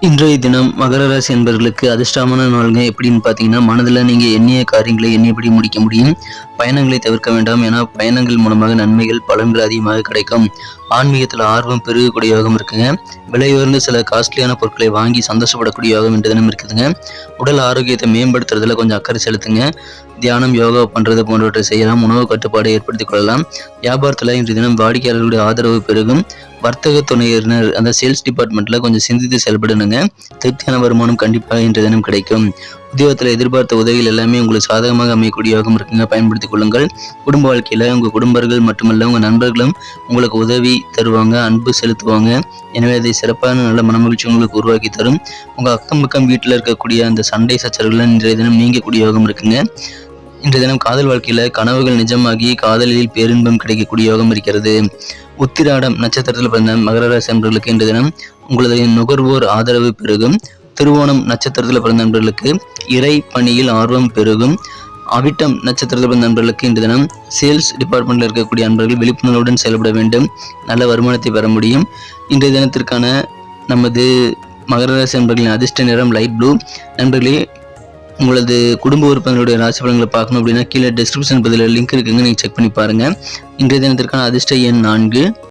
இன்றைய தினம் மகர ராசி என்பவர்களுக்கு அதிர்ஷ்டமான நாளுங்க. எப்படின்னு பார்த்தீங்கன்னா, மனதில் நீங்கள் எண்ணிய காரியங்களை எண்ணியபடி முடிக்க முடியும். பயணங்களை தவிர்க்க வேண்டாம். ஏன்னா பயணங்கள் மூலமாக நன்மைகள் பலன்கள் அதிகமாக கிடைக்கும். ஆன்மீகத்தில் ஆர்வம் பெருகக்கூடிய யோகம் இருக்குங்க. விலை உயர்ந்த சில காஸ்ட்லியான பொருட்களை வாங்கி சந்தோஷப்படக்கூடிய யோகம் இன்று தினம் இருக்குதுங்க. உடல் ஆரோக்கியத்தை மேம்படுத்துறதுல கொஞ்சம் அக்கறை செலுத்துங்க. தியானம், யோகா பண்ணுறது போன்றவற்றை செய்யலாம். உணவு கட்டுப்பாடு ஏற்படுத்திக் கொள்ளலாம். வியாபாரத்தில் இன்று தினம் வாடிக்கையாளர்களுடைய ஆதரவு பெருகும். வர்த்தக துணையினர் அந்த சேல்ஸ் டிபார்ட்மெண்ட்டில் கொஞ்சம் சிந்தித்து செயல்படணுங்க. திருப்தியான வருமானம் கண்டிப்பாக இன்று தினம் கிடைக்கும். உத்தியோகத்தில் எதிர்பார்த்த உதவிகள் எல்லாமே உங்களுக்கு சாதகமாக அமையக்கூடிய யோகம் இருக்குங்க. பயன்படுத்திக் கொள்ளுங்கள். குடும்ப வாழ்க்கையில் உங்கள் குடும்பர்கள் மட்டுமல்ல உங்கள் நண்பர்களும் உங்களுக்கு உதவி தருவாங்க, அன்பு செலுத்துவாங்க. எனவே அதை சிறப்பான நல்ல மனமகிழ்ச்சி உங்களுக்கு உருவாக்கி தரும். உங்கள் அக்கம் பக்கம் வீட்டில் இருக்கக்கூடிய அந்த சண்டை சச்சரவுகள் இன்றைய தினம் நீங்கக்கூடிய யோகம் இருக்குங்க. இன்றைய தினம் காதல் வாழ்க்கையில் கனவுகள் நிஜமாகி காதலில் பேரின்பம் கிடைக்கக்கூடிய யோகம் இருக்கிறது. உத்திராடம் நட்சத்திரத்தில் பிறந்த மகர ராசி நண்பர்களுக்கு இன்றைய தினம் உங்களது நுகர்வோர் ஆதரவு பெருகும். திருவோணம் நட்சத்திரத்தில் பிறந்த நண்பர்களுக்கு இறை பணியில் ஆர்வம் பெருகும். அவிட்டம் நட்சத்திரத்தில் பிறந்த நண்பர்களுக்கு இன்று தினம் சேல்ஸ் டிபார்ட்மெண்ட்டில் இருக்கக்கூடிய நண்பர்கள் விழிப்புணர்வுடன் செயல்பட வேண்டும். நல்ல வருமானத்தை பெற முடியும். இன்றைய தினத்திற்கான நமது மகர ராசி நண்பர்களின் அதிர்ஷ்ட நிறம் லைட் ப்ளூ. நண்பர்களே, உங்களது குடும்ப உறுப்பினர்களுடைய ராசி பலன்களை பார்க்கணும் அப்படின்னா கீழே டிஸ்கிரிப்ஷன் பதில் லிங்க் இருக்குங்க, நீங்கள் செக் பண்ணி பாருங்கள். இன்றைய தினத்திற்கான அதிர்ஷ்ட எண் 4.